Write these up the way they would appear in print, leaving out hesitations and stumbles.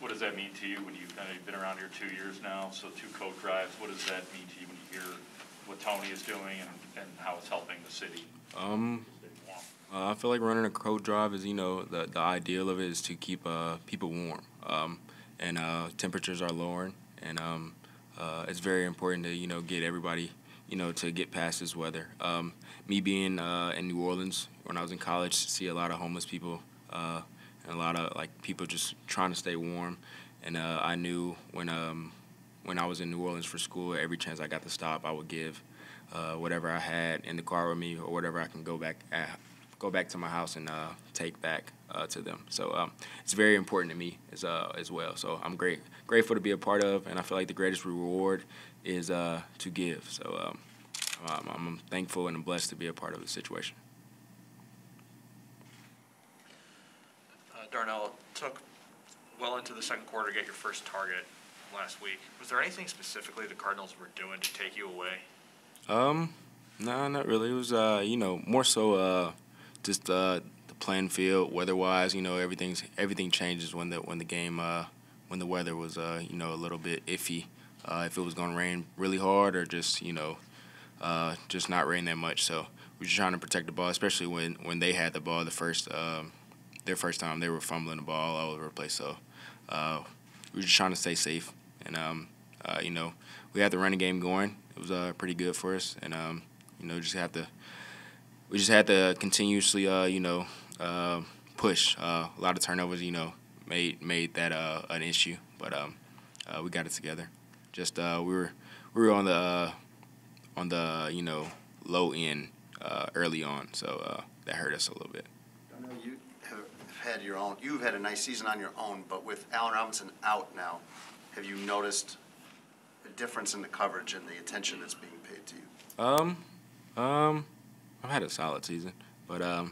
does that mean to you when you've been around here 2 years now? So 2 coat drives. What does that mean to you when you hear what Tony is doing and how it's helping the city? I feel like running a coat drive is, the ideal of it is to keep people warm. And temperatures are lowering, and it's very important to, get everybody, to get past this weather. Me being in New Orleans when I was in college, see a lot of homeless people and a lot of people just trying to stay warm. And I knew when I was in New Orleans for school, every chance I got to stop, I would give whatever I had in the car with me or whatever I can go back to my house and take back to them. So it's very important to me as well. So I'm grateful to be a part of, and I feel like the greatest reward is to give. So I'm thankful and I'm blessed to be a part of the situation. Darnell, it took well into the second quarter to get your first target last week. Was there anything specifically the Cardinals were doing to take you away? No, not really. It was more so just the playing field, weather-wise. Everything changes when the game when the weather was a little bit iffy. If it was going to rain really hard or just just not rain that much. So we were just trying to protect the ball, especially when they had the ball their first time. They were fumbling the ball all over the place. So we were just trying to stay safe, and we had the running game going. It was pretty good for us, and we just had to continuously push. A lot of turnovers made that an issue, but we got it together. Just we were on the low end early on, so that hurt us a little bit. I know you've had a nice season on your own, but with Allen Robinson out now, have you noticed a difference in the coverage and the attention that's being paid to you? I've had a solid season, but I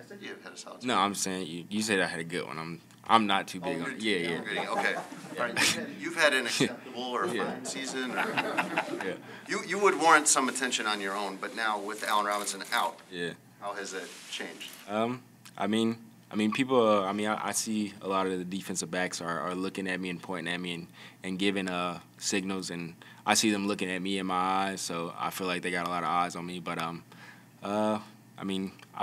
said you've had a solid season. No, I'm saying you said I had a good one. I'm not too big on it. Yeah. Okay. All right. You've had an acceptable or fine season. Yeah. You would warrant some attention on your own, but now with Allen Robinson out, yeah. How has that changed? People. I see a lot of the defensive backs are looking at me and pointing at me and giving signals, and I see them looking at me in my eyes. So I feel like they got a lot of eyes on me. But I've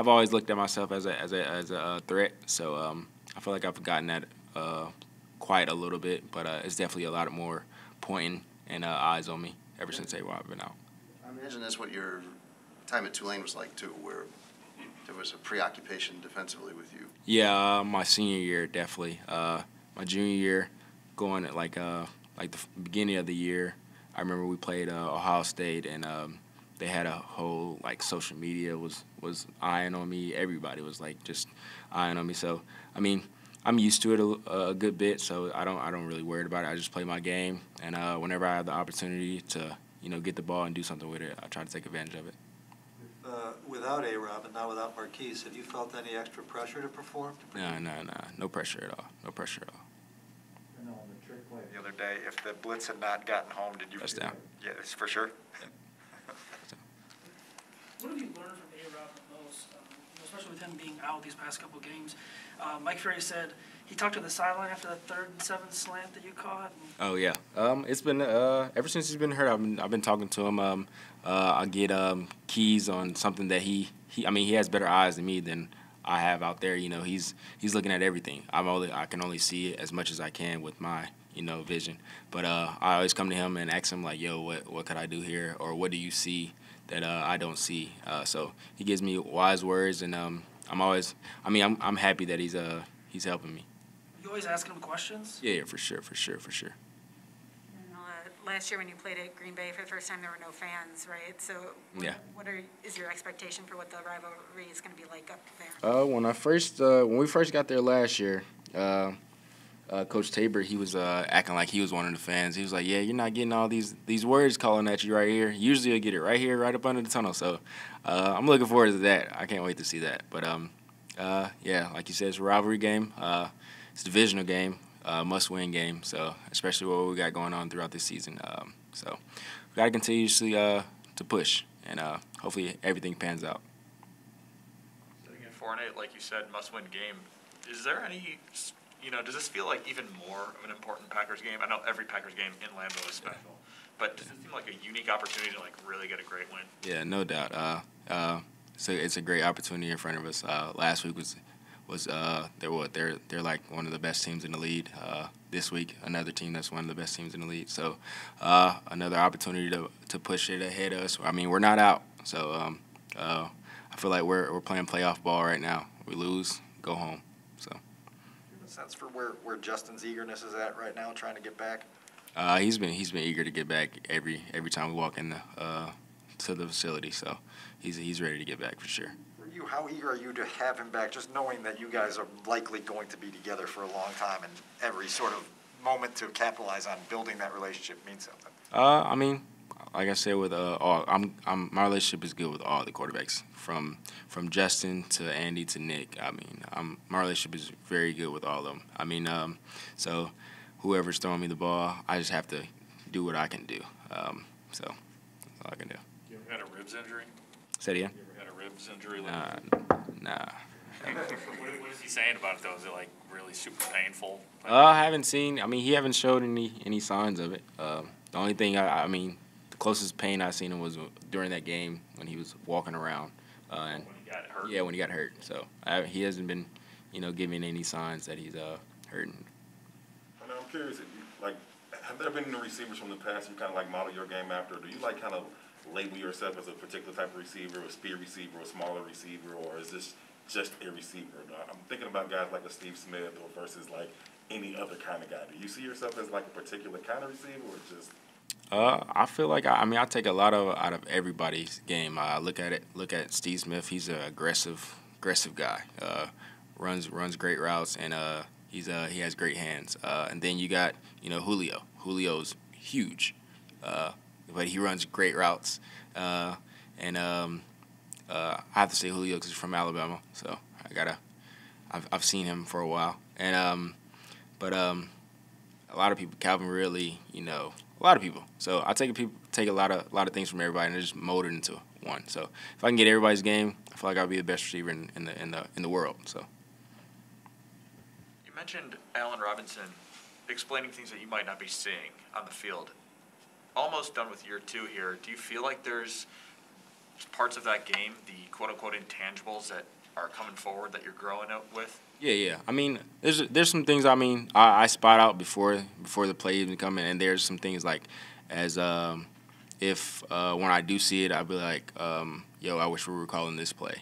always looked at myself as a threat. So I feel like I've gotten that quite a little bit. But it's definitely a lot more pointing and eyes on me ever since I've been out. I imagine that's what your time at Tulane was like too, where there was a preoccupation defensively with you. Yeah, my senior year definitely. My junior year, going at the beginning of the year, I remember we played Ohio State, and they had a whole social media was eyeing on me. Everybody was just eyeing on me. So I'm used to it a good bit, so I don't really worry about it. I just play my game, and whenever I have the opportunity to get the ball and do something with it, I try to take advantage of it. Without A-Rob and now without Marquise, have you felt any extra pressure to perform? No pressure at all. No pressure at all. The other day, if the blitz had not gotten home, did you? Touchdown. Yeah, for sure. Yeah. What have you learned from A-Rob the most, especially with him being out these past couple games? Mike Ferry said he talked to the sideline after the 3rd and 7 slant that you caught. Oh yeah. It's been ever since he's been hurt. I've been talking to him. I get keys on something that he has better eyes than me than I have out there. He's looking at everything. I can only see it as much as I can with my vision. But I always come to him and ask him yo, what could I do here, or what do you see that I don't see? So he gives me wise words, and I'm happy that he's helping me. You always asking him questions? Yeah, for sure. Last year when you played at Green Bay for the first time, there were no fans, right? So is your expectation for what the rivalry is going to be like up there? When we first got there last year, Coach Tabor, he was acting like he was one of the fans. He was like, yeah, you're not getting all these words calling at you right here. Usually you'll get it right here, right up under the tunnel. So I'm looking forward to that. I can't wait to see that. But, like you said, it's a rivalry game. It's a divisional game. Must-win game, so especially what we got going on throughout this season. So we got to continuously to push, and hopefully everything pans out. Sitting at 4-8, like you said, must-win game. is there any, does this feel like even more of an important Packers game? I know every Packers game in Lambeau is special, but does it seem like a unique opportunity to like really get a great win? Yeah, no doubt. It's a great opportunity in front of us. Last week was they're like one of the best teams in the league. This week, another team that's one of the best teams in the league. So another opportunity to push it ahead of us. I mean, we're not out. So I feel like we're playing playoff ball right now. We lose, go home. So. Do you have a sense for where Justin's eagerness is at right now, trying to get back? He's been eager to get back every time we walk in to the facility. So he's ready to get back for sure. How eager are you to have him back, just knowing that you guys are likely going to be together for a long time, and every sort of moment to capitalize on building that relationship means something? I mean, like I said, with my relationship is good with all the quarterbacks, from Justin to Andy to Nick. I mean, my relationship is very good with all of them. I mean, so whoever's throwing me the ball, I just have to do what I can do. So that's all I can do. You ever had a ribs injury? Say it again. Ribs injury? Nah. What is he saying about it, though? Is it, like, really super painful? I haven't seen. I mean, he haven't showed any signs of it. The only thing, the closest pain I seen him was during that game when he was walking around. When he got hurt? Yeah, when he got hurt. So he hasn't been, giving any signs that he's hurting. And I'm curious, have there been any receivers from the past you kind of like model your game after? Do you like kind of label yourself as a particular type of receiver, a speed receiver, a smaller receiver, or is this just a receiver? I'm thinking about guys like a Steve Smith or versus like any other kind of guy. Do you see yourself as like a particular kind of receiver, or just? I feel like I take a lot out of everybody's game. I look at Steve Smith. He's an aggressive guy. Runs great routes, and he has great hands. And then you got Julio. Julio's huge. But he runs great routes, and I have to say Julio because he's from Alabama, so I've seen him for a while, and but a lot of people, Calvin Ridley, a lot of people. So I take a lot of things from everybody and I just mold it into one. So if I can get everybody's game, I feel like I'll be the best receiver in the world. So. You mentioned Allen Robinson explaining things that you might not be seeing on the field. Almost done with year 2 here. Do you feel like there's parts of that game, the quote-unquote intangibles that are coming forward that you're growing up with? Yeah. I mean, there's some things. I mean, I spot out before the play even come in, and there's some things like as if when I do see it, I'll be like, yo, I wish we were calling this play,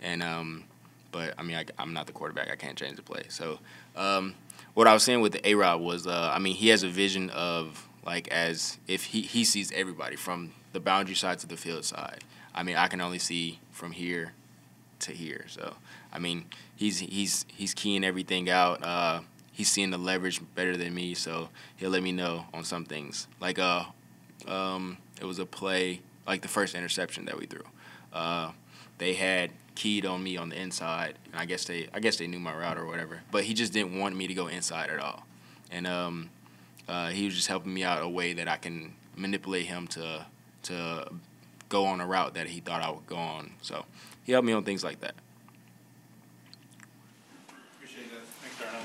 and but I mean, I'm not the quarterback. I can't change the play. So what I was saying with the A-Rod was, I mean, he has a vision of like as if he sees everybody from the boundary side to the field side. I mean, I can only see from here to here. So, I mean, he's keying everything out. He's seeing the leverage better than me, so he'll let me know on some things. Like it was a play, like the first interception that we threw. They had keyed on me on the inside, and I guess they knew my route or whatever. But he just didn't want me to go inside at all, and he was just helping me out a way that I can manipulate him to go on a route that he thought I would go on. So he helped me on things like that. Appreciate that. Thanks, Darnell.